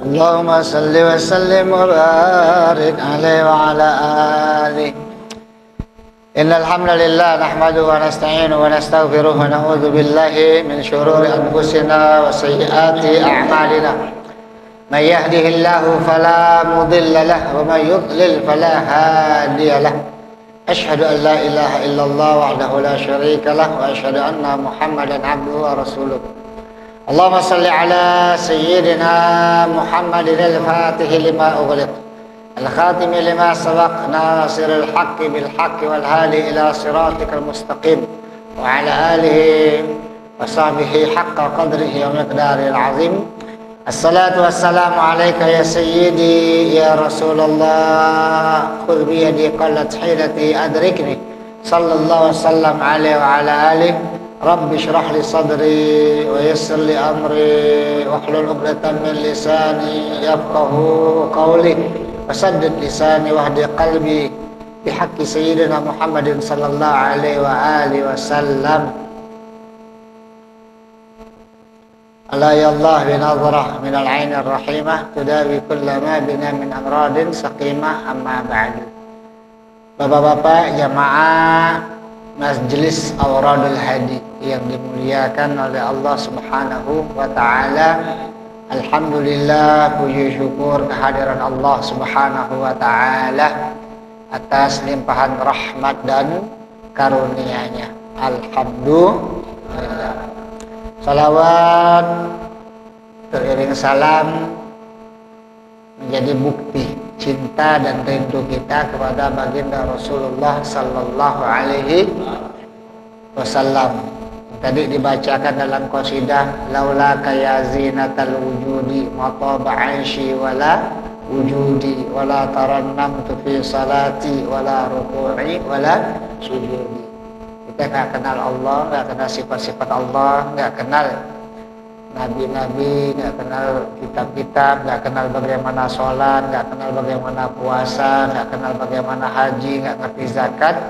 اللهم صل وسلم وبارك عليه وعلى آله. إن الحمد لله نحمده ونستعينه ونستغفره ونعوذ بالله من شرور أنفسنا وسيئات أعمالنا. من يهده الله فلا مضل له ومن يضلل فلا هادي له. أشهد أن لا إله إلا الله وحده لا شريك له وأشهد أن محمدا عبده ورسوله. اللهم صل على سيدنا محمد الفاتح لما أغلق الخاتم لما سبق ناصر الحق بالحق والهادي إلى صراطك المستقيم وعلى آله وصحبه حق قدره ومقداره العظيم. الصلاة والسلام عليك يا سيدي يا رسول الله، خذ بيدي قلت حيلتي أدركني، صلى الله وسلم عليه وعلى آله. رب اشرح لي صدري ويسر لي أمري واحلل عقدة من لساني يفقه قولي وسدد لساني واهد قلبي بحق سيدنا محمد صلى الله عليه وآله وسلم. ألا يا الله بنظرة من العين الرحيمة تداوي كل ما بنا من أمراض سقيمة. أما بعد. Bapak-bapak jamaah Majelis Auradul Hadi yang dimuliakan oleh Allah Subhanahu wa taala. Alhamdulillah, puji syukur kehadiran Allah Subhanahu wa taala atas limpahan rahmat dan karunia-Nya. Alhamdulillah. Salawat teriring salam menjadi bukti cinta dan rindu kita kepada baginda Rasulullah sallallahu alaihi wasallam. Tadi dibacakan dalam qasidah, laula kaya zinatal wujudi mataba aishi wala wujudi wala tarannamtu fi salati wala ruku'i wala sujudi. Kita enggak kenal Allah, enggak kenal sifat-sifat Allah, enggak kenal nabi-nabi, nggak kenal kitab-kitab, nggak kenal bagaimana sholat, nggak kenal bagaimana puasa, nggak kenal bagaimana haji, nggak ngerti zakat,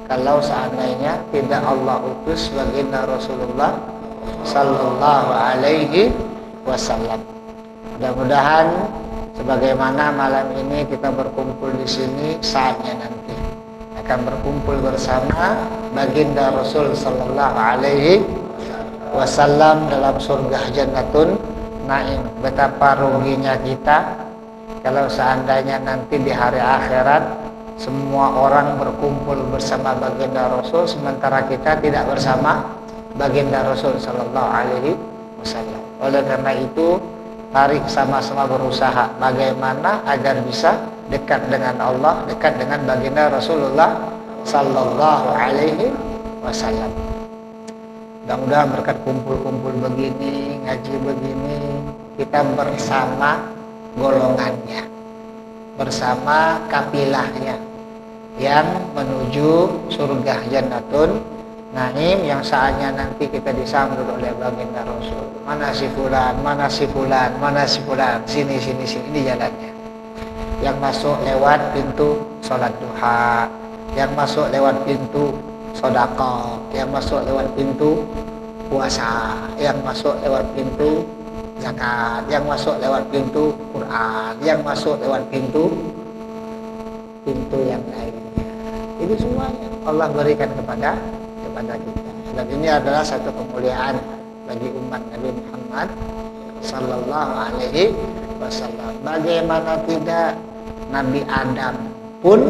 kalau seandainya tidak Allah utus baginda Rasulullah sallallahu alaihi wasallam. Mudah-mudahan sebagaimana malam ini kita berkumpul di sini, saatnya nanti akan berkumpul bersama baginda Rasul sallallahu alaihi wasallam dalam surga Jannatun Naim. Betapa ruginya kita kalau seandainya nanti di hari akhirat semua orang berkumpul bersama baginda Rasul sementara kita tidak bersama baginda Rasul sallallahu alaihi wasallam. Oleh karena itu, mari sama-sama berusaha bagaimana agar bisa dekat dengan Allah, dekat dengan baginda Rasulullah sallallahu alaihi wasallam. Mudah-mudahan berkat kumpul-kumpul begini, ngaji begini, kita bersama golongannya, bersama kapilahnya yang menuju surga Jannatun Naim yang saatnya nanti kita disambut oleh baginda Rasul. Mana si fulan, mana si fulan, mana si fulan, sini, ini jalannya. Yang masuk lewat pintu sholat duha, yang masuk lewat pintu sedekah, yang masuk lewat pintu puasa, yang masuk lewat pintu zakat, yang masuk lewat pintu Quran, yang masuk lewat pintu yang lainnya. Itu semuanya Allah berikan kepada kita. Dan ini adalah satu kemuliaan bagi umat Nabi Muhammad sallallahu alaihi wasallam. Bagaimana tidak, Nabi Adam pun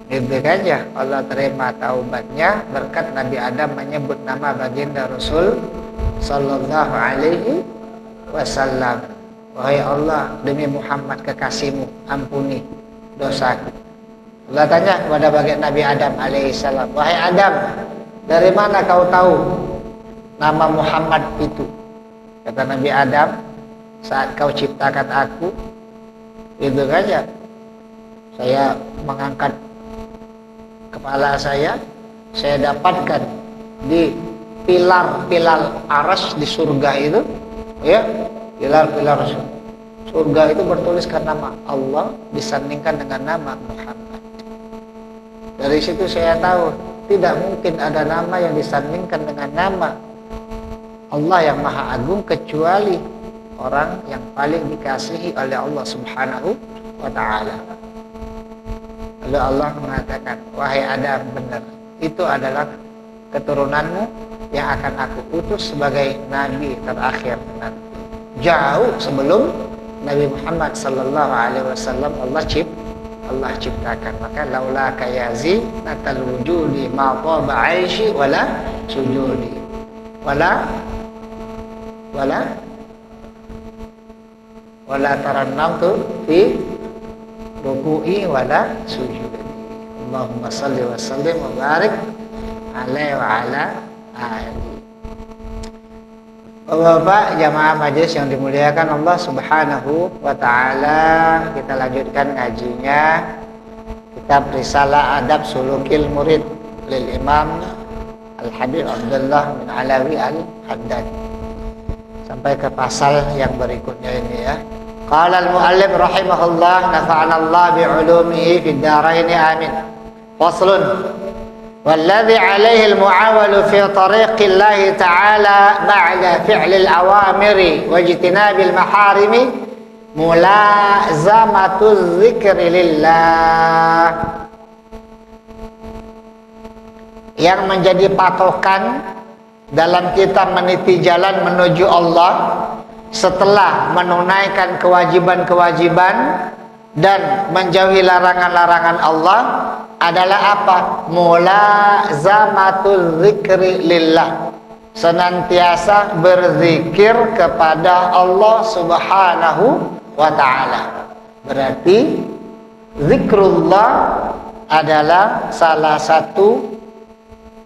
itu saja Allah terima taubatnya berkat Nabi Adam menyebut nama baginda Rasul sallallahu alaihi wasallam. Wahai Allah, demi Muhammad kekasihmu, ampuni dosaku. Allah tanya kepada baginda Nabi Adam alaihissalam, wahai Adam, dari mana kau tahu nama Muhammad itu? Kata Nabi Adam, saat kau ciptakan aku, itu saja saya mengangkat kepala saya dapatkan di pilar-pilar aras di surga itu, ya, pilar-pilar surga itu bertuliskan nama Allah disandingkan dengan nama Muhammad. Dari situ saya tahu tidak mungkin ada nama yang disandingkan dengan nama Allah yang Maha Agung kecuali orang yang paling dikasihi oleh Allah Subhanahu wa ta'ala. Lalu Allah mengatakan, wahai Adam, benar, itu adalah keturunanmu yang akan aku utus sebagai nabi terakhir nanti. Jauh sebelum Nabi Muhammad sallallahu alaihi wasallam Allah ciptakan. Maka laula kayazi natal wujudi ma taba aishi wala sujudi wala tarannamtu fi ruku'i wala sujudi. Allahumma salli wa sallim wa barik alaihi wa ala alihi. Bapak-bapak jamaah majelis yang dimuliakan Allah Subhanahu wa ta'ala, kita lanjutkan ngajinya kitab Risalah Adab Sulukil Murid lil Imam Al-Habib Abdullah bin Alawi Al-Haddad, sampai ke pasal yang berikutnya ini ya. Qala al-muallif rahimahullah, nafa'anallah bi'ulumihi fid dharain amin. Faslun, والذي عليه المعول في طريق الله تعالى بعد فعل الأوامر واجتناب المحارم ملازمة الذكر لله. Yang menjadi patokan dalam kita meniti jalan menuju Allah setelah menunaikan kewajiban-kewajiban dan menjauhi larangan-larangan Allah adalah apa? Mulazamatul zikri lillah, senantiasa berzikir kepada Allah Subhanahu wa ta'ala. Berarti zikrullah adalah salah satu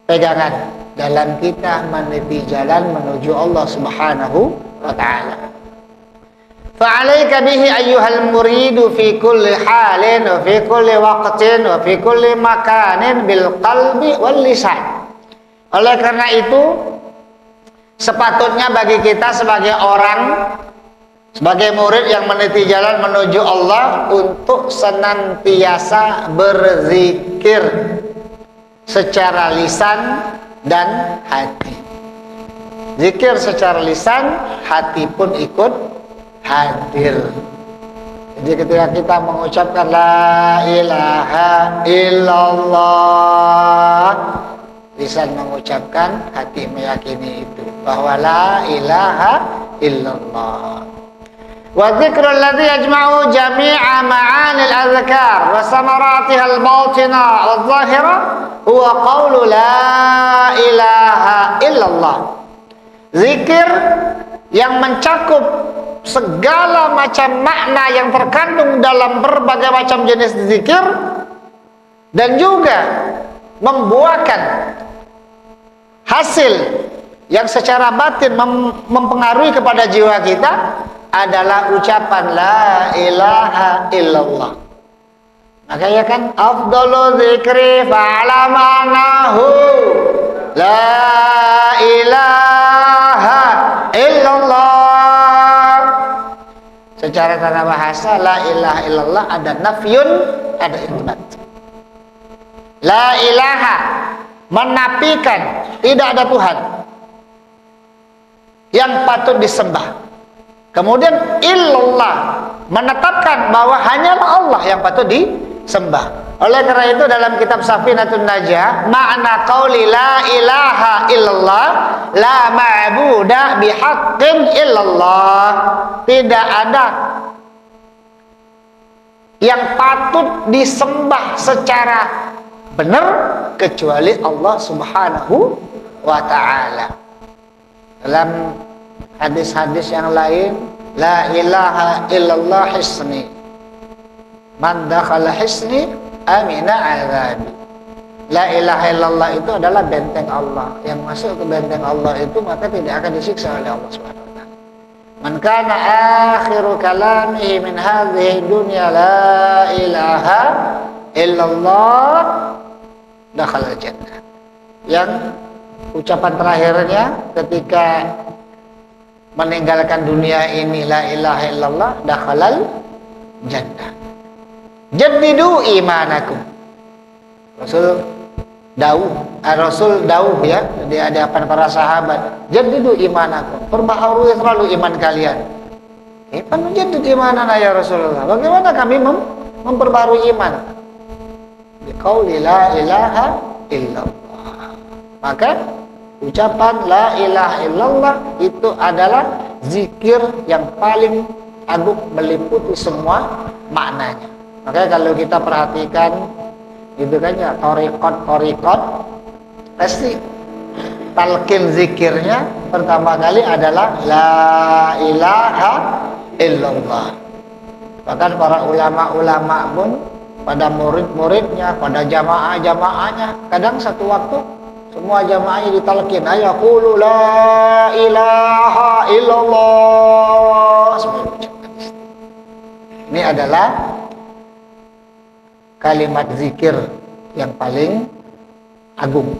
pegangan dalam kita meniti jalan menuju Allah Subhanahu wa ta'ala. Fa'alaika bihi ayyuhal muridu fi kulli halin wa fi kulli waqtin wa fi kulli makanin bil qalbi wal lisan. Oleh karena itu, sepatutnya bagi kita sebagai orang, sebagai murid yang meniti jalan menuju Allah, untuk senantiasa berzikir secara lisan dan hati. Zikir secara lisan, hati pun ikut hadir. Jadi ketika kita mengucapkan la ilaha illallah, lisan mengucapkan, hati meyakini itu bahwa la ilaha illallah. Wa dzikrul ladzi yajma'u jami'a ma'anil azkar wa samaratiha al-batina wal-zahira huwa qawlu la ilaha illallah. Zikir yang mencakup segala macam makna yang terkandung dalam berbagai macam jenis zikir dan juga membuahkan hasil yang secara batin mempengaruhi kepada jiwa kita adalah ucapan la ilaha illallah. Makanya kan afdalu dzikri fa'lamanahu la ilaha illallah. Secara tata bahasa la ilaha illallah ada nafyun, ada isbat. La ilaha menafikan tidak ada Tuhan yang patut disembah. Kemudian illallah menetapkan bahwa hanyalah Allah yang patut disembah. Oleh karena itu dalam kitab Safinatun Najah, makna qauli la ilaha illallah la ma'buda bihaqqin illallah. Tidak ada yang patut disembah secara benar kecuali Allah Subhanahu wa ta'ala. Dalam hadis-hadis yang lain, la ilaha illallah hisni, man dakhala hisni amina azabi. La ilaha illallah itu adalah benteng Allah. Yang masuk ke benteng Allah itu maka tidak akan disiksa oleh Allah Subhanahu wa ta'ala. Man kana akhiru kalamihi min hadhihi dunya la ilaha illallah dakhala jannah. Yang ucapan terakhirnya ketika meninggalkan dunia ini la ilaha illallah dakhalal jannah. Jaddidu imanakum. Rasul Dawuh ya di hadapan para sahabat, jaddidu imanakum, perbaharui selalu iman kalian. Iman menjadi gimana ya Rasulullah? Bagaimana kami memperbarui iman? Biqauli la ilaha illallah. Maka ucapan la ilaha illallah itu adalah zikir yang paling agung, meliputi semua maknanya. Makanya kalau kita perhatikan gitu kan ya, thariqat pasti talqin zikirnya pertama kali adalah la ilaha illallah. Bahkan para ulama-ulama pun pada murid-muridnya, pada jamaah-jamaahnya, kadang satu waktu semua jamaahnya ditalqin, ayo qulu la ilaha illallah. Ini adalah kalimat zikir yang paling agung.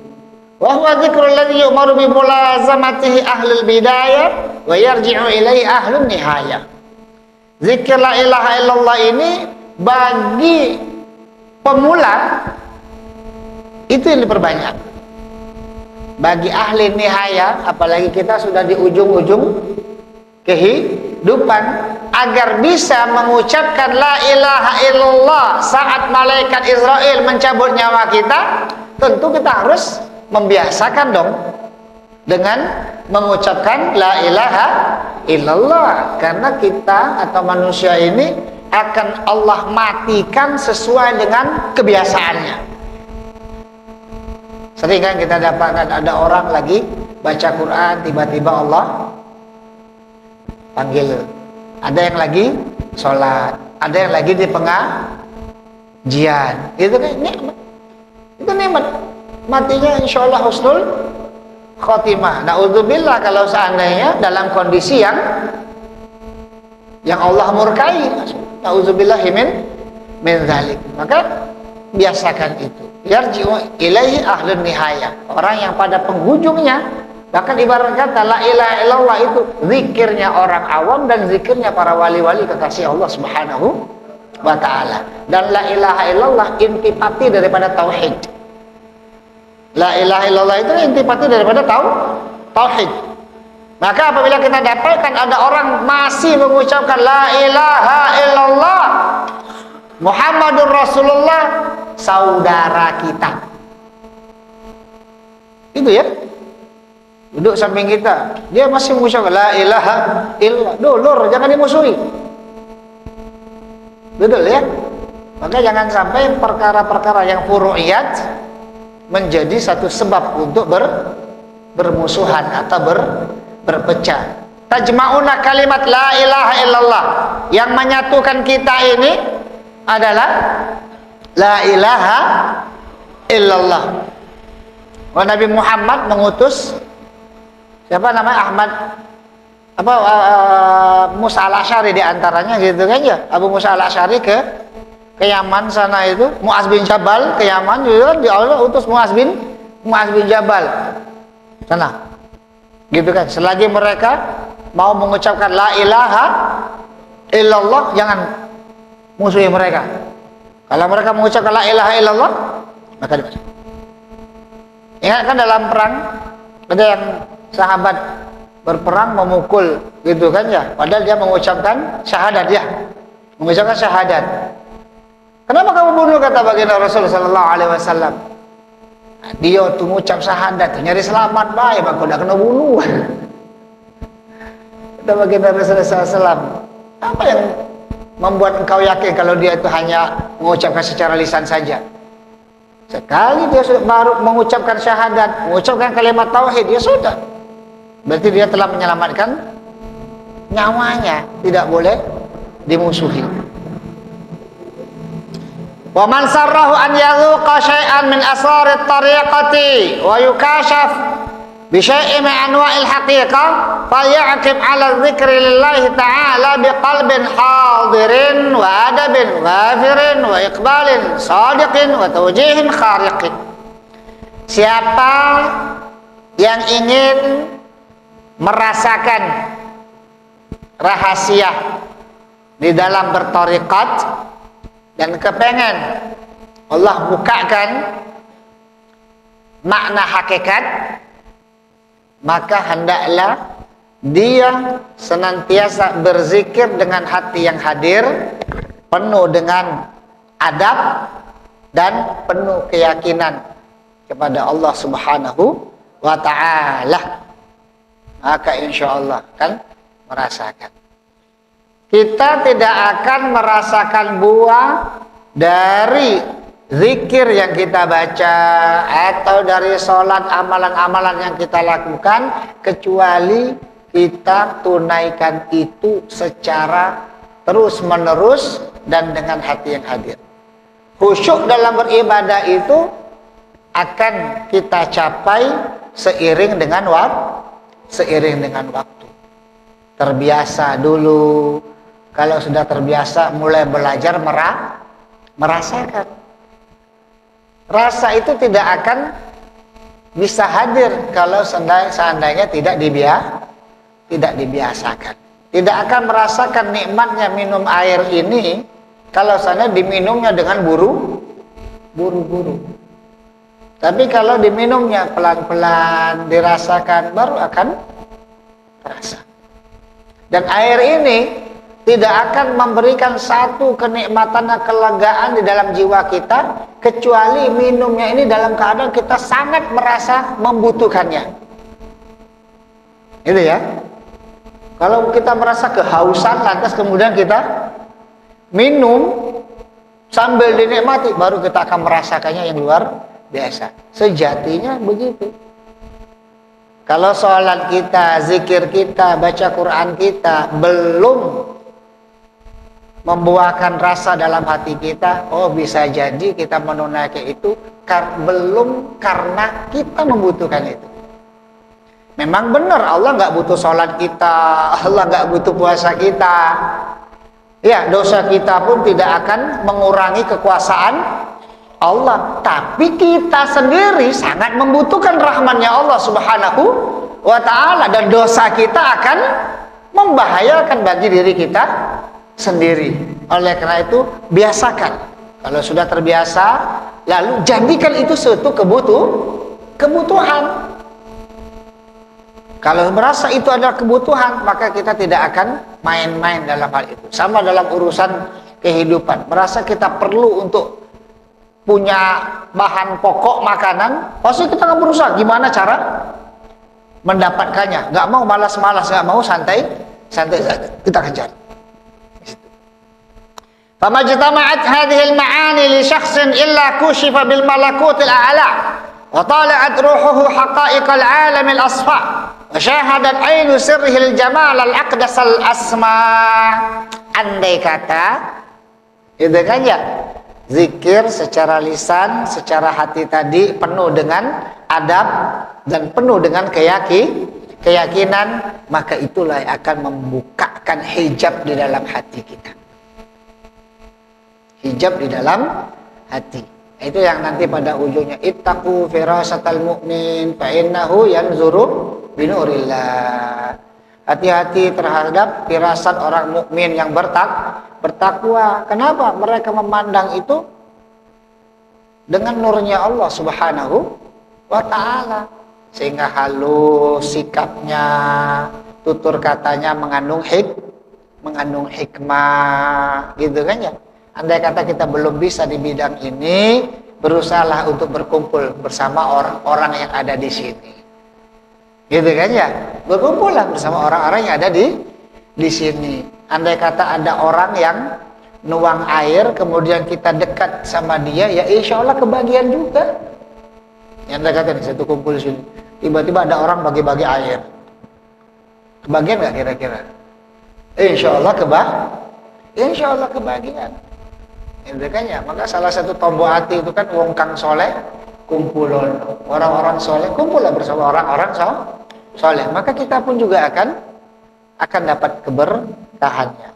Wa huwa dzikrul ladzi yu'maru bi mulazamatihi ahlul bidayah wa yarji'u ilaihi ahlun nihayah. Zikir la ilaha illallah ini bagi pemula itu yang diperbanyak. Bagi ahli nihaya, apalagi kita sudah di ujung-ujung kehidupan, agar bisa mengucapkan la ilaha illallah saat malaikat Israel mencabut nyawa kita, tentu kita harus membiasakan dong dengan mengucapkan la ilaha illallah, karena kita atau manusia ini akan Allah matikan sesuai dengan kebiasaannya. Sering kan kita dapatkan ada orang lagi baca Quran, tiba-tiba Allah panggil. Ada yang lagi sholat, ada yang lagi di pengajian. Itu kan nikmat. Itu nikmat. Matinya insya Allah husnul khotimah. Na'udzubillah kalau seandainya dalam kondisi yang Allah murkai. Na'udzubillah min dzalik. Maka biasakan itu. Yarji'u ilaihi ahlun nihayah. Orang yang pada penghujungnya, bahkan ibarat kata la ilaha illallah itu zikirnya orang awam dan zikirnya para wali-wali kekasih Allah Subhanahu wa ta'ala. Dan la ilaha illallah intipati daripada tauhid. La ilaha illallah itu intipati daripada tauhid. Maka apabila kita dapatkan ada orang masih mengucapkan la ilaha illallah Muhammadur Rasulullah, saudara kita, itu ya, duduk samping kita, dia masih mengucapkan la ilaha illallah, dulur, jangan dimusuhi, betul ya. Maka jangan sampai perkara-perkara yang furu'iyat menjadi satu sebab untuk bermusuhan atau berpecah. Tajma'una kalimat la ilaha illallah, yang menyatukan kita ini adalah la ilaha illallah. Wa Nabi Muhammad mengutus siapa namanya Musa al-Asy'ari diantaranya gitu kan ya, Abu Musa al-Asy'ari ke Yaman sana, itu Mu'az bin Jabal ke Yaman juga, di Allah utus Mu'az bin Jabal sana gitu kan. Selagi mereka mau mengucapkan la ilaha illallah, jangan musuhi mereka. Kalau mereka mengucapkan la ilaha illallah, maka dibaca. Ingat kan dalam perang ada yang sahabat berperang memukul gitu kan ya, padahal dia mengucapkan syahadat ya, mengucapkan syahadat. Kenapa kamu bunuh, kata baginda Rasulullah sallallahu alaihi wasallam. Dia tuh mengucap syahadat nyari selamat baik, maka udah kena bunuh. Kata baginda Rasulullah sallallahu alaihi wasallam, apa yang membuat engkau yakin kalau dia itu hanya mengucapkan secara lisan saja? Sekali dia sudah baru mengucapkan syahadat, mengucapkan kalimat tauhid, ya sudah, berarti dia telah menyelamatkan nyawanya, tidak boleh dimusuhi. Wa man sarrahu an yadhuqa syai'an min asrarit tariqati wa yukashaf bi syai'in min anwa'il haqiqah falyaqim 'ala dzikri lillahi ta'ala biqalbin hadirin wa adabin ghafirin wa iqbalin sadiqin wa tawjihin khariqin. Siapa yang ingin merasakan rahasia di dalam bertariqat dan kepengen Allah bukakan makna hakikat, maka hendaklah dia senantiasa berzikir dengan hati yang hadir, penuh dengan adab dan penuh keyakinan kepada Allah Subhanahu wa ta'ala, maka insya Allah kan merasakan. Kita tidak akan merasakan buah dari zikir yang kita baca atau dari sholat, amalan-amalan yang kita lakukan, kecuali kita tunaikan itu secara terus menerus dan dengan hati yang hadir. Khusyuk dalam beribadah itu akan kita capai seiring dengan waktu. Terbiasa dulu, kalau sudah terbiasa mulai belajar merasakan. Rasa itu tidak akan bisa hadir kalau seandainya tidak dibiasakan. Tidak akan merasakan nikmatnya minum air ini kalau seandainya diminumnya dengan buru-buru. Tapi kalau diminumnya pelan-pelan, dirasakan, baru akan terasa. Dan air ini tidak akan memberikan satu kenikmatan dan kelegaan di dalam jiwa kita, kecuali minumnya ini dalam keadaan kita sangat merasa membutuhkannya. Itu ya. Kalau kita merasa kehausan, lantas kemudian kita minum sambil dinikmati, baru kita akan merasakannya yang luar biasa. Sejatinya begitu. Kalau sholat kita, zikir kita, baca Quran kita belum membuahkan rasa dalam hati kita, oh bisa jadi kita menunaikan itu belum karena kita membutuhkan itu. Memang benar Allah nggak butuh sholat kita, Allah nggak butuh puasa kita. Ya, dosa kita pun tidak akan mengurangi kekuasaan Allah, tapi kita sendiri sangat membutuhkan rahman-Nya Allah Subhanahu wa ta'ala, dan dosa kita akan membahayakan bagi diri kita sendiri. Oleh karena itu, biasakan. Kalau sudah terbiasa, lalu jadikan itu suatu kebutuhan. Kalau merasa itu adalah kebutuhan, maka kita tidak akan main-main dalam hal itu. Sama dalam urusan kehidupan, merasa kita perlu untuk punya bahan pokok makanan, pasti kita akan berusaha gimana cara mendapatkannya. Gak mau malas-malas, gak mau santai kita kejar. Fama jitama'at hadhil ma'ani li syakhsin illa kushifa bil malakutil a'la wa tala'at ruhuhu haqa'iqal alamil asfa wa syahadat ainu sirrihil jamal al-aqdasal asma. Andai kata itu kan ya, zikir secara lisan, secara hati tadi penuh dengan adab dan penuh dengan keyakinan, maka itulah yang akan membukakan hijab di dalam hati kita. Hijab di dalam hati. Itu yang nanti pada ujungnya ittaqu firasatal mu'min fa innahu yanzuru binurillah. Hati-hati terhadap firasat orang mukmin yang bertakwa. Kenapa? Mereka memandang itu dengan nurnya Allah Subhanahu wa ta'ala, sehingga halus sikapnya, tutur katanya mengandung hikmah, gitu kan ya. Andai kata kita belum bisa di bidang ini, berusahalah untuk berkumpul bersama orang-orang yang ada di sini, gitu kan ya. Berkumpullah bersama orang-orang yang ada di sini. Andai kata ada orang yang nuang air, kemudian kita dekat sama dia, ya insya Allah kebagian juga. Yang andai kata nih, satu kumpul di sini, tiba-tiba ada orang bagi-bagi air, kebagian nggak kira-kira? Insya Allah kebagian. Itu kan ya. Maka salah satu tombol hati itu kan wong kang soleh kumpulon. Orang-orang soleh kumpullah bersama orang-orang soleh. Maka kita pun juga akan dapat keberkahannya.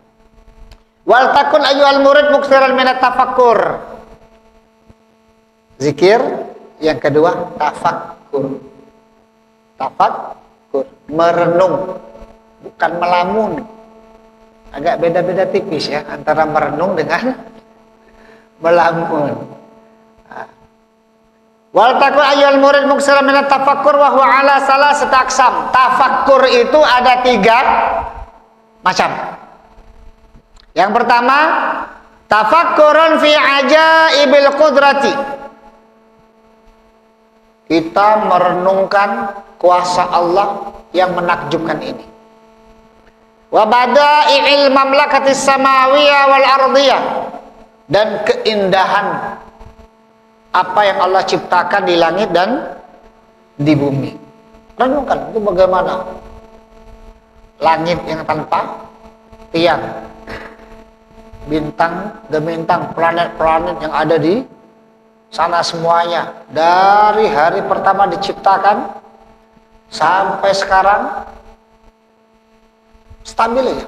Wal takun ayyuhal murid muksiran minat tafakkur. Zikir yang kedua tafakkur. Tafakkur, merenung, bukan melamun. Agak beda-beda tipis ya antara merenung dengan melamun. Wal takun ayyul murid muksara min tafakkur wa huwa ala salasati aqsam. Tafakkur itu ada 3 macam. Yang pertama, tafakkurun fi ajaibil qudrati. Kita merenungkan kuasa Allah yang menakjubkan ini. Wa bada'i'il mamlakatis samawiyah wal ardiyah, dan keindahan apa yang Allah ciptakan di langit dan di bumi. Renungkan itu bagaimana langit yang tanpa tiang, bintang gemintang, planet-planet yang ada di sana semuanya, dari hari pertama diciptakan sampai sekarang stabil ya.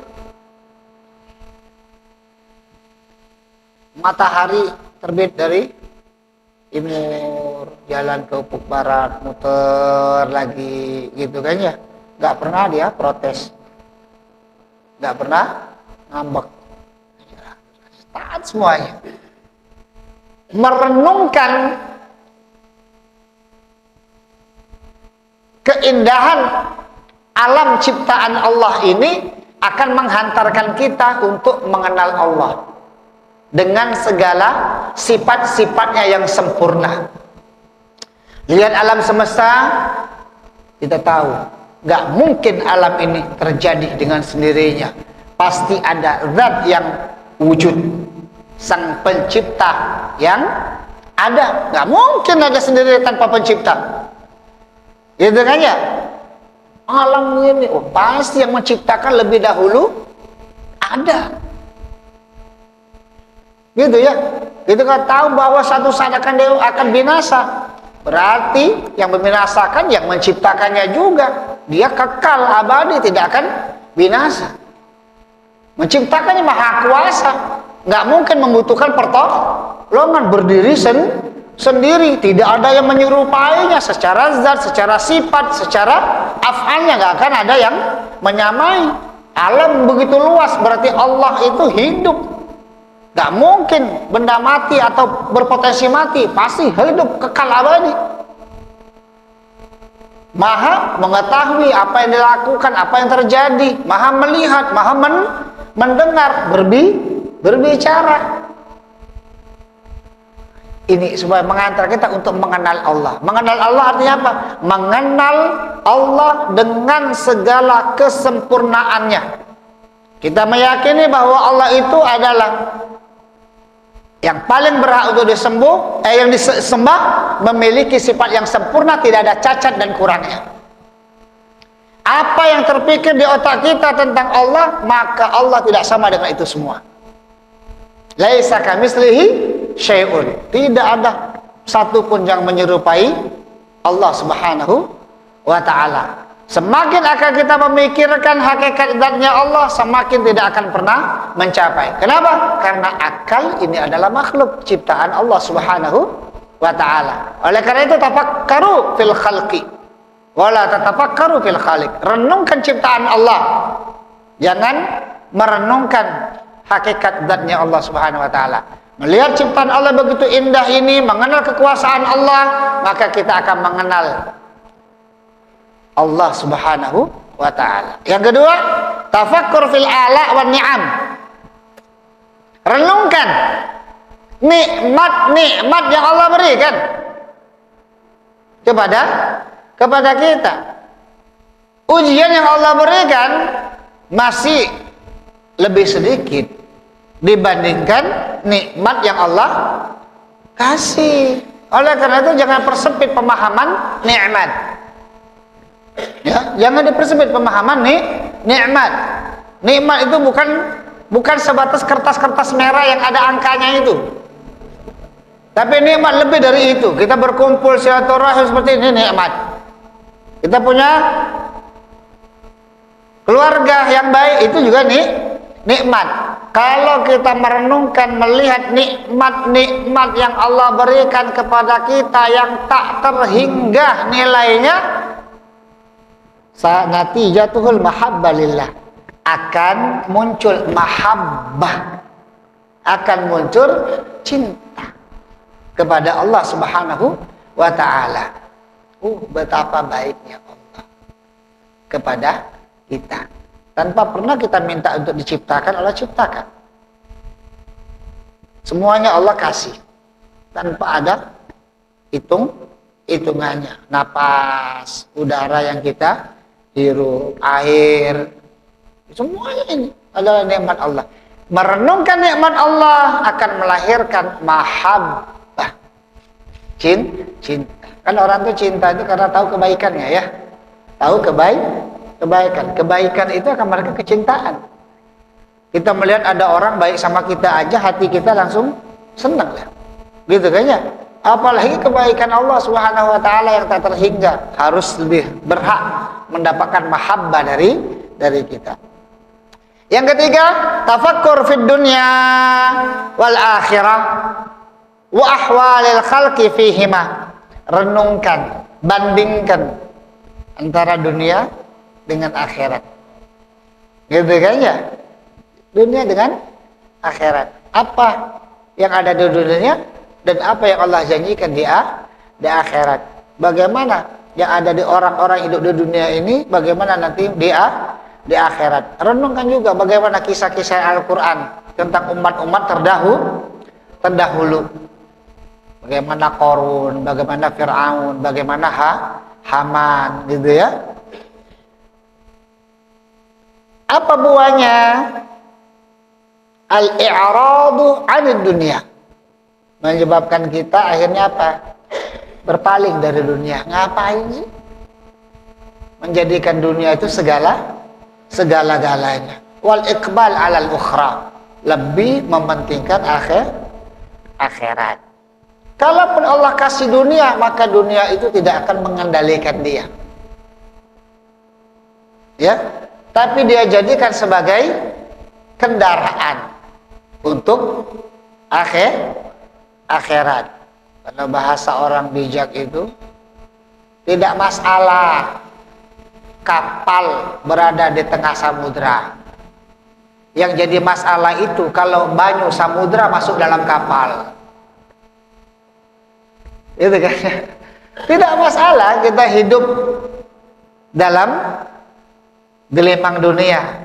Matahari terbit dari timur, jalan ke ufuk barat, muter lagi gitu kan ya. Gak pernah dia protes, gak pernah ngambek, taat semuanya. Merenungkan keindahan alam ciptaan Allah ini akan menghantarkan kita untuk mengenal Allah dengan segala sifat-sifatnya yang sempurna. Lihat alam semesta, kita tahu gak mungkin alam ini terjadi dengan sendirinya. Pasti ada zat yang wujud, sang pencipta yang ada. Gak mungkin ada sendiri tanpa pencipta, gitu kan ya. Alam ini pasti yang menciptakan lebih dahulu ada, gitu ya. Kita kan tahu bahwa satu saat akan binasa. Berarti yang membinasakan yang menciptakannya juga. Dia kekal abadi, tidak akan binasa. Menciptakannya maha kuasa, nggak mungkin membutuhkan pertolongan, berdiri sendiri. Tidak ada yang menyerupainya secara zat, secara sifat, secara af'alnya. Nggak akan ada yang menyamai. Alam begitu luas, berarti Allah itu hidup. Gak mungkin benda mati atau berpotensi mati, pasti hidup kekal abadi. Maha mengetahui apa yang dilakukan, apa yang terjadi, maha melihat, maha mendengar, berbicara. Ini supaya mengantar kita untuk mengenal Allah. Mengenal Allah artinya apa? Mengenal Allah dengan segala kesempurnaannya. Kita meyakini bahwa Allah itu adalah yang paling berhak untuk yang disembah, memiliki sifat yang sempurna, tidak ada cacat dan kurangnya. Apa yang terpikir di otak kita tentang Allah, maka Allah tidak sama dengan itu semua. Laisa kamitslihi syai'un. Tidak ada satupun yang menyerupai Allah Subhanahu wa ta'ala. Semakin akan kita memikirkan hakikat zatnya Allah, semakin tidak akan pernah mencapai. Kenapa? Karena akal ini adalah makhluk ciptaan Allah Subhanahu wa ta'ala. Oleh karena itu tafakkaru fil khalqi wala tatafakkaru fil khaliq. Renungkan ciptaan Allah, jangan merenungkan hakikat zatnya Allah Subhanahu wa ta'ala. Melihat ciptaan Allah begitu indah ini, mengenal kekuasaan Allah, maka kita akan mengenal Allah Subhanahu wa ta'ala. Yang kedua, tafakkur fil ala wan ni'am. Renungkan nikmat-nikmat yang Allah berikan kepada kita. Ujian yang Allah berikan masih lebih sedikit dibandingkan nikmat yang Allah kasih. Oleh karena itu jangan persempit pemahaman nikmat. Ya, jangan dipersempit pemahaman nikmat. Nikmat itu bukan sebatas kertas-kertas merah yang ada angkanya itu. Tapi nikmat lebih dari itu. Kita berkumpul silaturahim seperti ini nikmat. Kita punya keluarga yang baik, itu juga nikmat. Kalau kita merenungkan, melihat nikmat-nikmat yang Allah berikan kepada kita yang tak terhingga nilainya, natijatuhul mahabbah lillah, akan muncul mahabbah, akan muncul cinta kepada Allah Subhanahu wa ta'ala. Betapa baiknya Allah kepada kita. Tanpa pernah kita minta untuk diciptakan, Allah ciptakan. Semuanya Allah kasih. Tanpa ada hitungannya. Napas, udara yang kita hirup, air. Semuanya ini adalah nikmat Allah. Merenungkan nikmat Allah akan melahirkan mahabbah. Cinta. Kan orang tuh cinta itu karena tahu kebaikannya ya. Tahu kebaikan. Kebaikan itu akan mereka kecintaan. Kita melihat ada orang baik sama kita aja, hati kita langsung senang lah. Gitu kan ya? Apalagi kebaikan Allah Subhanahu wa taala yang tak terhingga, harus lebih berhak mendapatkan mahabbah dari kita. Yang ketiga, tafakkur fid dunya wal akhirah wa ahwalil khalqi fihima. Renungkan, bandingkan antara dunia dengan akhirat. Gitu kan ya? Dunia dengan akhirat. Apa yang ada di dunia dan apa yang Allah janjikan di akhirat. Bagaimana yang ada di orang-orang hidup di dunia ini, bagaimana nanti di akhirat. Renungkan juga bagaimana kisah-kisah Al-Quran tentang umat-umat terdahulu. Bagaimana Qarun, bagaimana Fir'aun, bagaimana Haman, gitu ya. Apa buahnya? Al-i'radu 'anid dunya. Menyebabkan kita akhirnya apa? Berpaling dari dunia. Ngapain sih? Menjadikan dunia itu segala-galanya. Wal iqbal 'alal ukhra. Lebih mementingkan akhirat. Kalaupun Allah kasih dunia, maka dunia itu tidak akan mengendalikan dia. Ya, tapi dia jadikan sebagai kendaraan untuk akhirat. Karena bahasa orang bijak itu tidak masalah kapal berada di tengah samudra. Yang jadi masalah itu kalau banyu samudra masuk dalam kapal. Itu kan. Tidak masalah kita hidup dalam gelimang dunia.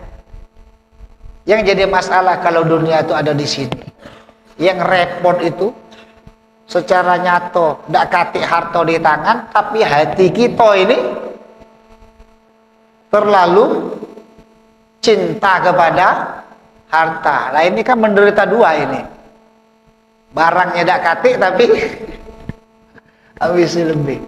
Yang jadi masalah kalau dunia itu ada di sini. Yang repot itu secara nyato ndak katik harta di tangan, tapi hati kita ini terlalu cinta kepada harta. Nah ini kan menderita dua ini. Barangnya ndak katik tapi habis lebih.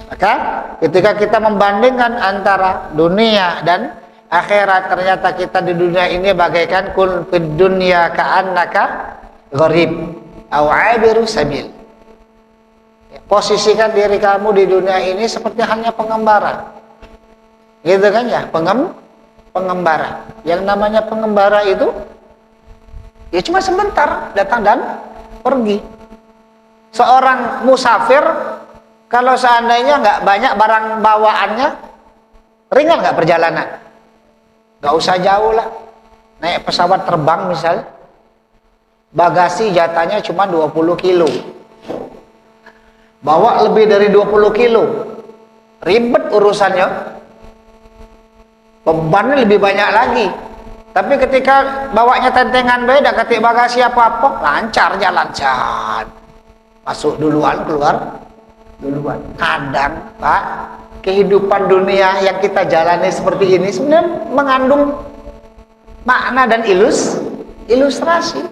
Maka ketika kita membandingkan antara dunia dan akhirat, ternyata kita di dunia ini bagaikan kul fid dunya ka'annaka gharib au 'abiru sabil. Posisikan diri kamu di dunia ini seperti hanya pengembara. Gitu kan ya? Pengembara. Yang namanya pengembara itu ya cuma sebentar datang dan pergi. Seorang musafir kalau seandainya nggak banyak barang bawaannya, ringan nggak perjalanan? Nggak usah jauh lah. Naik pesawat terbang misal, bagasi jatahnya cuma 20 kilo. Bawa lebih dari 20 kilo, ribet urusannya. Bebannya lebih banyak lagi. Tapi ketika bawanya tentengan beda, ketik bagasi apa-apa, lancar jalan. Masuk duluan, keluar duluan. Kadang Pak, kehidupan dunia yang kita jalani seperti ini sebenarnya mengandung makna dan ilustrasi.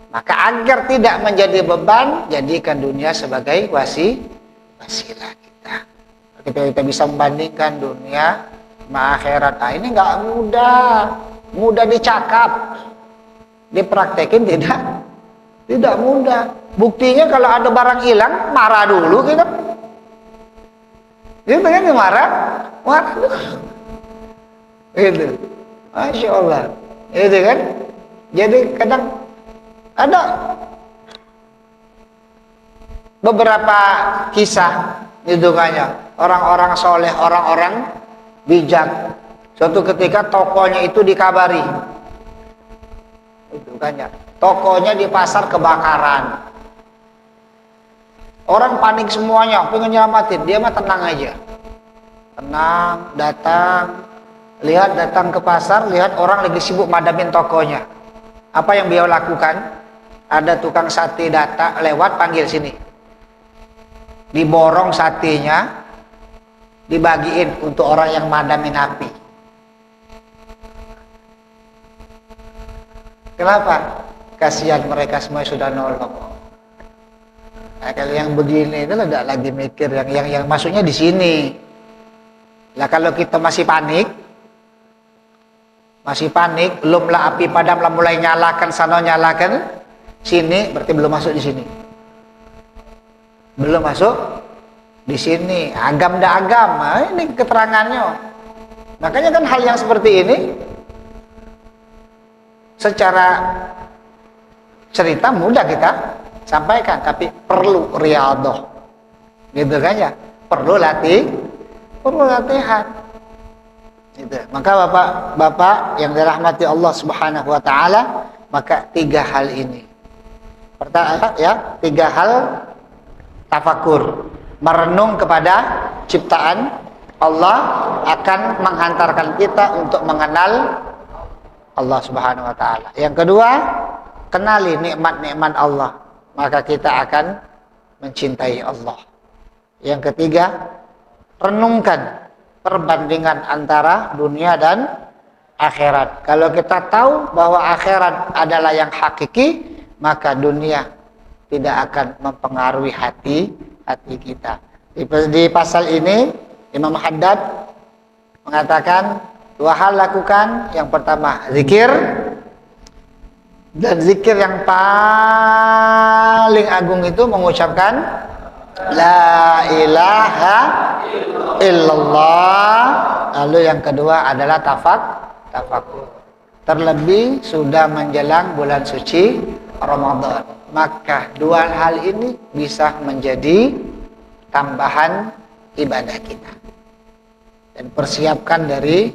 Maka agar tidak menjadi beban, jadikan dunia sebagai wasilah kita. Kita bisa membandingkan dunia sama akhirat. Nah, ini nggak mudah dicakap, dipraktekin tidak mudah. Buktinya kalau ada barang hilang, marah dulu kita. Dia pengen marah dulu. Itu, Masya Allah. Itu kan. Jadi kadang ada beberapa kisah hitungannya orang-orang soleh, orang-orang bijak. Suatu ketika tokonya itu dikabari. Itu kan ya. Tokonya di pasar kebakaran. Orang panik semuanya, pengen nyelamatin. Dia mah tenang aja. Tenang, datang ke pasar, lihat orang lagi sibuk madamin tokonya. Apa yang beliau lakukan? Ada tukang sate lewat, panggil sini. Diborong satenya, dibagiin untuk orang yang madamin api. Kenapa? Kasihan mereka semua sudah nolong. Nah, kalau yang begini itu tidak lagi mikir yang maksudnya di sini. Lah kalau kita masih panik, belum lah api padam lah mulai nyalakan sana nyalakan sini, berarti belum masuk di sini. Belum masuk di sini. Agam dah agam, nah, ini keterangannya. Makanya kan hal yang seperti ini secara cerita mudah kita sampaikan, tapi perlu riyadhah, gitu kan ya, perlu latihan, gitu. Maka bapak-bapak yang dirahmati Allah Subhanahu Wa Taala, maka 3 hal ini, pertama ya, 3 hal tafakur, merenung kepada ciptaan Allah akan menghantarkan kita untuk mengenal Allah Subhanahu Wa Taala. Yang kedua, kenali nikmat-nikmat Allah, maka kita akan mencintai Allah. Yang ketiga, renungkan perbandingan antara dunia dan akhirat. Kalau kita tahu bahwa akhirat adalah yang hakiki, maka dunia tidak akan mempengaruhi hati kita. Di pasal ini Imam Haddad mengatakan 2 hal lakukan. Yang pertama zikir, dan zikir yang paling agung itu mengucapkan la ilaha illallah. Lalu yang kedua adalah tafakur. Terlebih sudah menjelang bulan suci Ramadan, maka 2 hal ini bisa menjadi tambahan ibadah kita. Dan persiapkan dari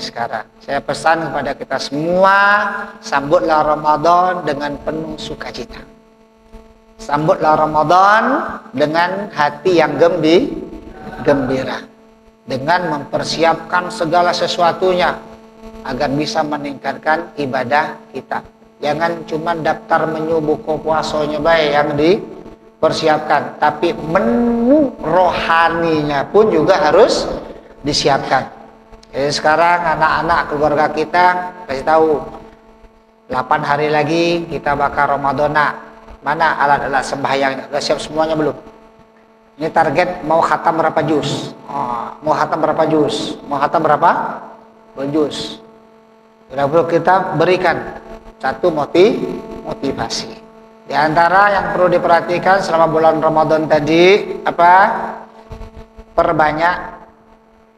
sekarang. Saya pesan kepada kita semua, sambutlah Ramadan dengan penuh sukacita. Sambutlah Ramadan dengan hati yang gembira, dengan mempersiapkan segala sesuatunya agar bisa meningkatkan ibadah kita. Jangan cuma daftar menu buku puasanya baik yang dipersiapkan, tapi menu rohaninya pun juga harus disiapkan. Jadi sekarang anak-anak keluarga kita kasih tahu 8 hari lagi kita bakal Ramadana. Mana alat-alat sembahyangnya? Udah siap semuanya belum? Ini target mau khatam berapa juz? Mau khatam berapa juz? Mau khatam berapa? 2 juz. Sudah perlu kita berikan satu motivasi. Di antara yang perlu diperhatikan selama bulan Ramadan tadi apa? Perbanyak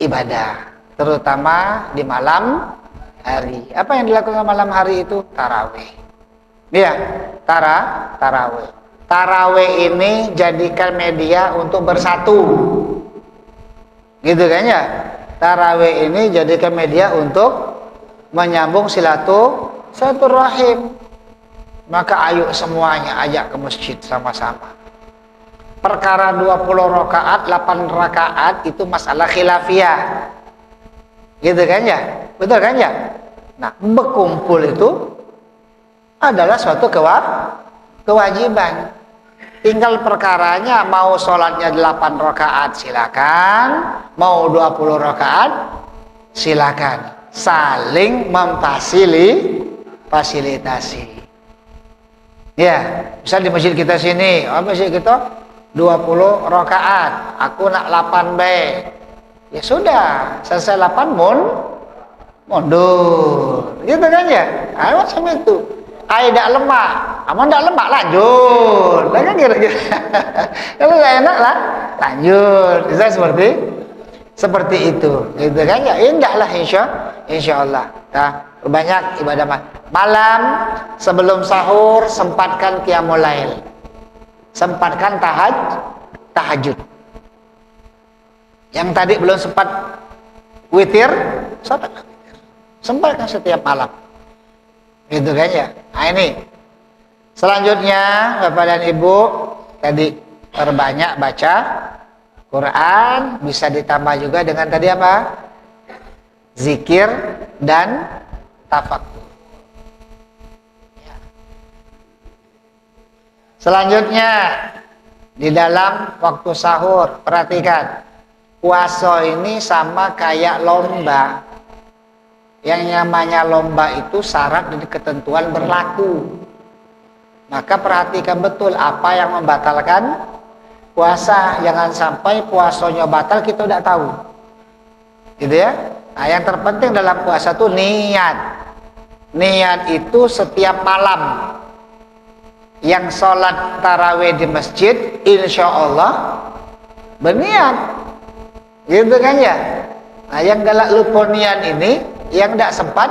ibadah, terutama di malam hari. Apa yang dilakukan malam hari itu? Tarawih. Iya, tarawih. Tarawih ini jadikan media untuk bersatu. Gitu kan ya? Tarawih ini jadikan media untuk menyambung silaturahim. Maka ayo semuanya ajak ke masjid sama-sama. Perkara 20 rakaat, 8 rakaat itu masalah khilafiyah. Gitu kan ya? Betul kan ya? Nah, berkumpul itu adalah suatu kewajiban. Tinggal perkaranya mau sholatnya 8 rakaat silakan, mau 20 rakaat silakan. Saling memfasilitasi. Ya, misal di masjid kita sini, masjid kita 20 rakaat, aku nak 8 baik. Ya sudah, selesai 8 mundur. Gitu kan ya? Macam itu. Air tak lemak, aman tak lemak lanjut. Lah kan kira-kira. Kalau enggak enak lah, lanjut. Bisa seperti itu. Gitu kan ya? Indahlah insyaallah. Nah, banyak ibadah malam sebelum sahur, sempatkan qiyamul lail. Sempatkan tahajud. Yang tadi belum sempat witir, sempatkan setiap malam. Gitu kan ya? Nah ini. Selanjutnya Bapak dan Ibu, tadi Perbanyak baca Quran, bisa ditambah juga dengan tadi apa? Zikir dan tafakkur. Ya. Selanjutnya di dalam waktu sahur, perhatikan, puasa ini sama kayak lomba. Yang namanya lomba itu syarat dan ketentuan berlaku. Maka perhatikan betul apa yang membatalkan puasa. Jangan sampai puasanya batal kita tidak tahu, gitu ya. Nah, yang terpenting dalam puasa itu niat. Niat itu setiap malam yang sholat tarawih di masjid, insya Allah berniat, gitu kan ya. Nah, yang galak lupa niat ini, yang tidak sempat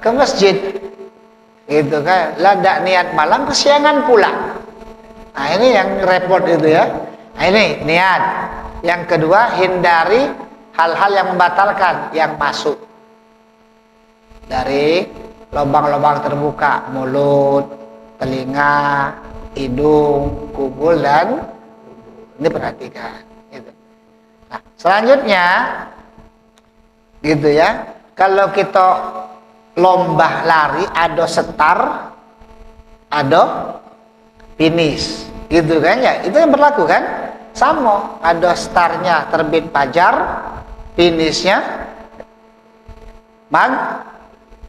ke masjid, gitu kan. Lah tidak niat malam, kesiangan pula. Nah, ini yang repot itu ya. Nah, ini niat. Yang kedua, hindari hal-hal yang membatalkan yang masuk dari lubang-lubang terbuka, mulut, telinga, hidung, kubul, dan ini perhatikan gitu. Nah, selanjutnya gitu ya, kalau kita lomba lari ada setar, ada finish, gitu kan ya. Itu yang berlaku kan, sama, ada startnya terbit fajar, finishnya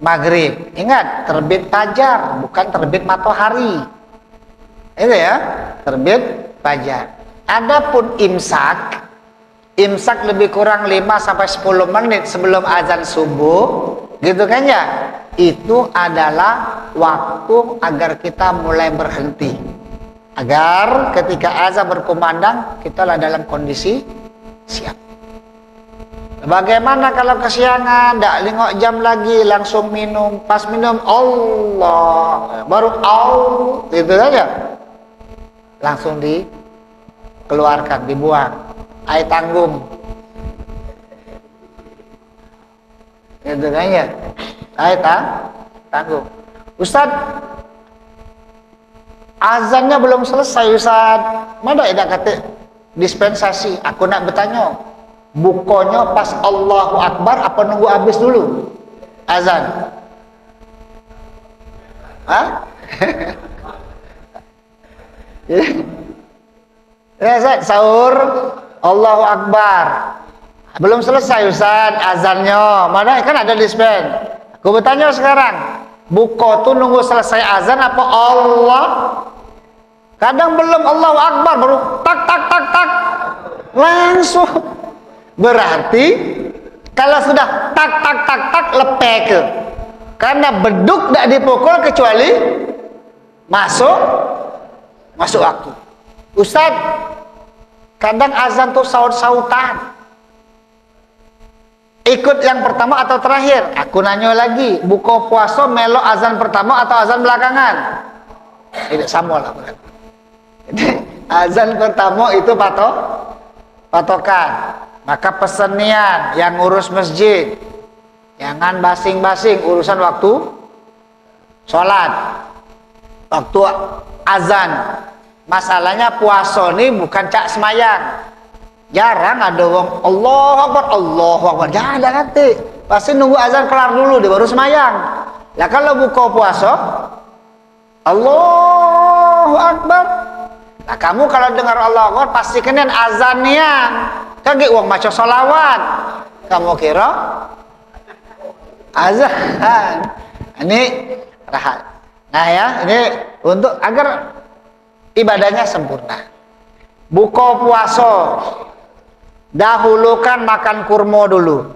maghrib. Ingat, terbit fajar bukan terbit matahari, itu ya, terbit fajar. Adapun imsak lebih kurang 5-10 menit sebelum azan subuh, gitu kan ya, itu adalah waktu agar kita mulai berhenti, agar ketika azan berkumandang kita lah dalam kondisi siap. Bagaimana kalau kesiangan, tidak 5 jam lagi langsung minum, pas minum Allah baru gitu saja, langsung dikeluarkan, dibuang, air tanggung, gitu kan ya, air tanggung. Ustaz, azannya belum selesai Ustaz, mana tidak kata dispensasi? Aku nak bertanya, bukonya pas Allahu Akbar apa nunggu habis dulu azan? Hah? Ya Ustaz, sahur Allahu Akbar belum selesai Ustaz azannya, mana kan ada dispen. Aku bertanya sekarang, buko tuh nunggu selesai azan apa Allah? Kadang belum Allahu Akbar baru tak langsung. Berarti kalau sudah tak lepek, karena beduk tidak dipukul kecuali masuk waktu. Ustaz, kadang azan tuh saut-sautan, ikut yang pertama atau terakhir? Aku nanya lagi, buka puasa melo azan pertama atau azan belakangan? Tidak sama lah berarti. Azan pertama itu patokan. Maka pesenian yang ngurus masjid, jangan basing-basing urusan waktu sholat, waktu azan. Masalahnya puasa ini bukan cak semayang. Jarang ada wong Allahu Akbar, jangan nanti. Pasti nunggu azan kelar dulu dia baru semayang. Lah kalau buka puasa Allahu Akbar, nah kamu kalau dengar Allahu Akbar pastikan azannya kagak uang maca sholawat, kamu kira azan. Ini rahat. Nah ya, ini untuk agar ibadahnya sempurna. Buka puasa dahulukan makan kurma dulu.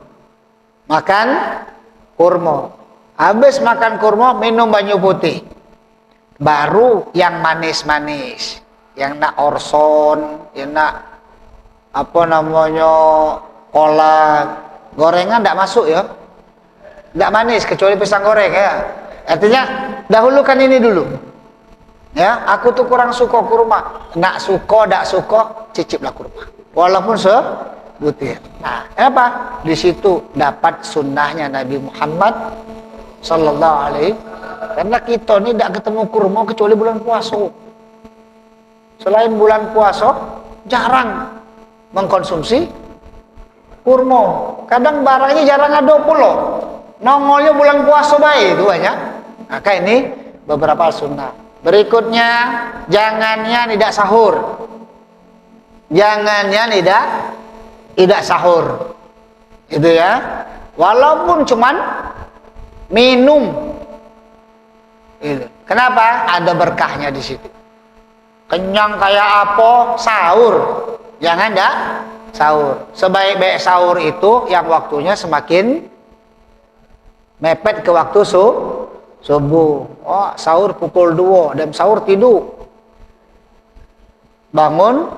Makan kurma. Habis makan kurma minum banyu putih. Baru yang manis-manis, yang nak orson, yang nak apa namanya kolak, gorengan tidak masuk ya, tidak manis kecuali pisang goreng ya. Artinya dahulukan ini dulu ya. Aku tuh kurang suka kurma, nak suka tidak suka ciciplah kurma walaupun sebutir. Nah apa, di situ dapat sunnahnya Nabi Muhammad Sallallahu Alaihi. Karena kita ini tidak ketemu kurma kecuali bulan puasa. selain bulan puasa jarang mengkonsumsi kurma. Kadang barangnya jarang ada pula. Nongolnya bulan puasa baik itu banyak. Maka ini beberapa sunnah. Berikutnya, jangannya tidak sahur. Jangannya tidak sahur. Itu ya. Walaupun cuman minum. Itu. Kenapa? Ada berkahnya di situ. Kenyang kayak apa? Sahur. Jangan dah sahur. Sebaik-baik sahur itu yang waktunya semakin mepet ke waktu subuh. Oh, sahur pukul 2 dan sahur tidur. Bangun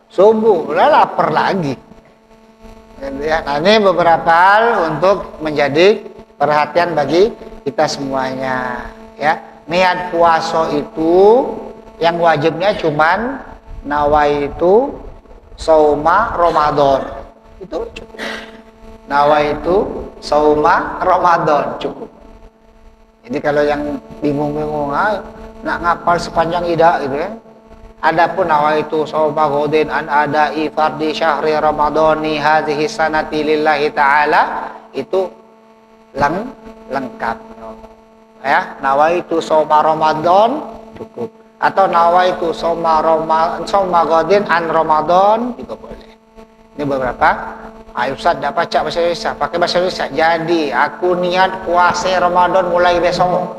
subuh, udah lapar lagi. Nah, ini beberapa hal untuk menjadi perhatian bagi kita semuanya. Ya, niat puasa itu yang wajibnya cuman nawaitu sauma Ramadan. Itu cukup. Nawaitu sauma Ramadan cukup. Jadi kalau yang bingung-bingung, nak ngapal sepanjang ida gitu ya. Adapun nawaitu sauma ghadin an ada'i fardi syahri ramadhani hadhihi sanati lillahi ta'ala, itu lengkap. Ya, nawaitu sauma Ramadan cukup. Atau nawaitu sauma ghadin an Ramadan juga boleh. Ini beberapa. Ayo Ustaz, dah baca bahasa Indonesia, pakai bahasa Indonesia. Jadi, aku niat puasa Ramadan mulai besok.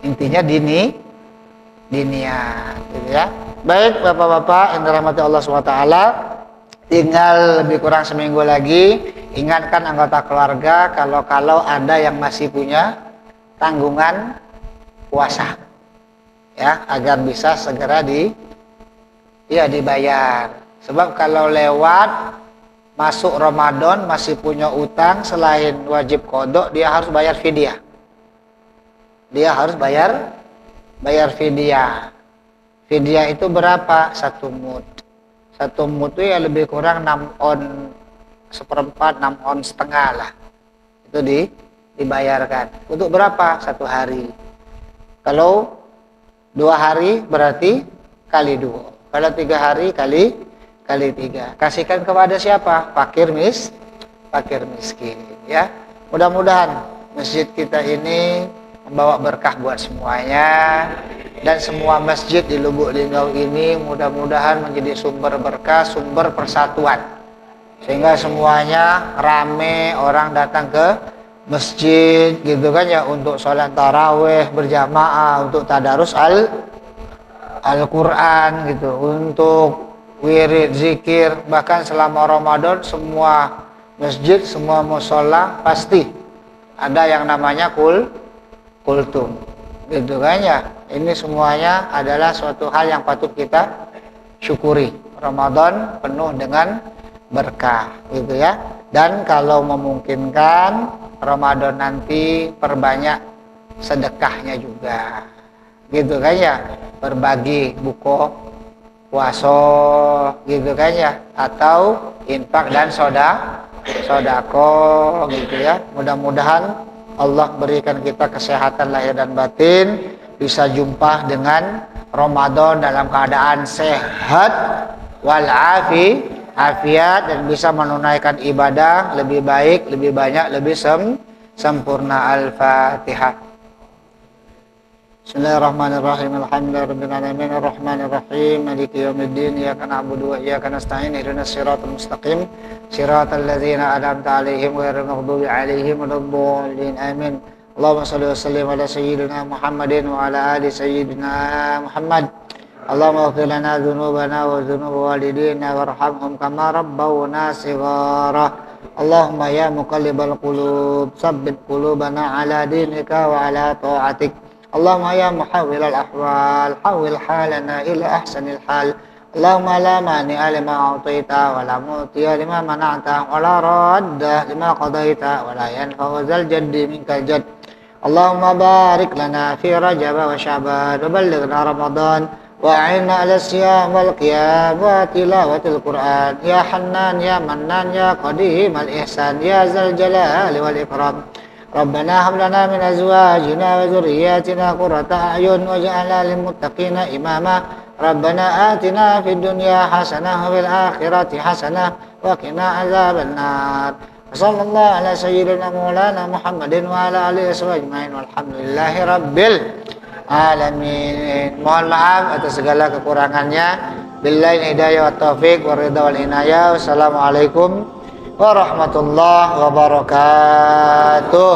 Intinya diniat, gitu ya. Baik, Bapak-bapak yang dirahmati Allah SWT, tinggal lebih kurang seminggu lagi. Ingatkan anggota keluarga kalau ada yang masih punya tanggungan puasa, ya, agar bisa segera dibayar. Sebab kalau lewat masuk Ramadan masih punya utang, selain wajib qada, dia harus bayar fidyah. Dia harus bayar fidyah. Fidyah itu berapa? 1 mud. 1 mud itu ya lebih kurang 6 on seperempat, 6 on setengah lah. Itu dibayarkan. Untuk berapa? 1 hari. Kalau 2 hari berarti kali 2. Kalau 3 hari kali 3. Kasihkan kepada siapa? Fakir miskin, ya. Mudah-mudahan masjid kita ini membawa berkah buat semuanya, dan semua masjid di Lubuk Linggau ini mudah-mudahan menjadi sumber berkah, sumber persatuan, sehingga semuanya rame orang datang ke masjid gitu kan ya, untuk sholat tarawih berjamaah, untuk tadarus Al-Quran gitu, untuk wirid, zikir. Bahkan selama Ramadan semua masjid, semua mushola pasti ada yang namanya kultum gitu kan ya. Ini semuanya adalah suatu hal yang patut kita syukuri. Ramadan penuh dengan berkah gitu ya. Dan kalau memungkinkan Ramadan nanti perbanyak sedekahnya juga gitu kan ya, berbagi buku puasa gitu kan ya, atau infak dan sodako gitu ya. Mudah-mudahan Allah berikan kita kesehatan lahir dan batin, bisa jumpa dengan Ramadan dalam keadaan sehat walafiat, dan bisa menunaikan ibadah lebih baik, lebih banyak, lebih sempurna. Al-Fatihah. Bismillahirrahmanirrahim. Alhamdulillahirabbil alamin arrahmanir rahim maliki yaumiddin iyyaka na'budu wa iyyaka nasta'in ihdinas siratal mustaqim siratal ladzina an'amta 'alaihim ghairil maghdubi 'alaihim waladdallin amin. Allahumma shalli wa sallim ala sayyidina Muhammadin wa ala ali sayyidina Muhammad. Allahumma ighfir lana dzunubana wa dzunub walidina warhamhum kama rabbawna shighara. Allahumma ya muqallibal qulub tsabbit qulubana ala dinika wa ala ta'atik. Allahumma ya muhawwilal ahwal hawwil halana ila ahsanil hal. Allahumma la mani'a lima a'taita wa la mu'tiya lima mana'ta wa la radda lima qadaita wa la yanfa'u dzal jaddi minkal jadd. Allahumma barik lana fi Rajab wa Sya'ban wa ballighna Ramadan wa a'inna 'ala siyam wal qiyam wa tilawatil Qur'an ya Hannan ya Mannan ya Qadimal ihsan ya Dzal jalali wal ikram. Rabbana hab lana min azwajina wa dzurriyyatina qurrata a'yun waj'alna lil muttaqina imama. Rabbana atina fid dunya hasanah wa fil akhirati hasanah wa qina adzabannar. Sallallahu ala sayyidina maulana Muhammadin wa ala alihi ajmain walhamdulillahi rabbil alamin. Mohon maaf atas segala kekurangannya. Billahi hidayah wa taufiq wa ridha wal inayah. Wassalamualaikum warahmatullahi wabarakatuh.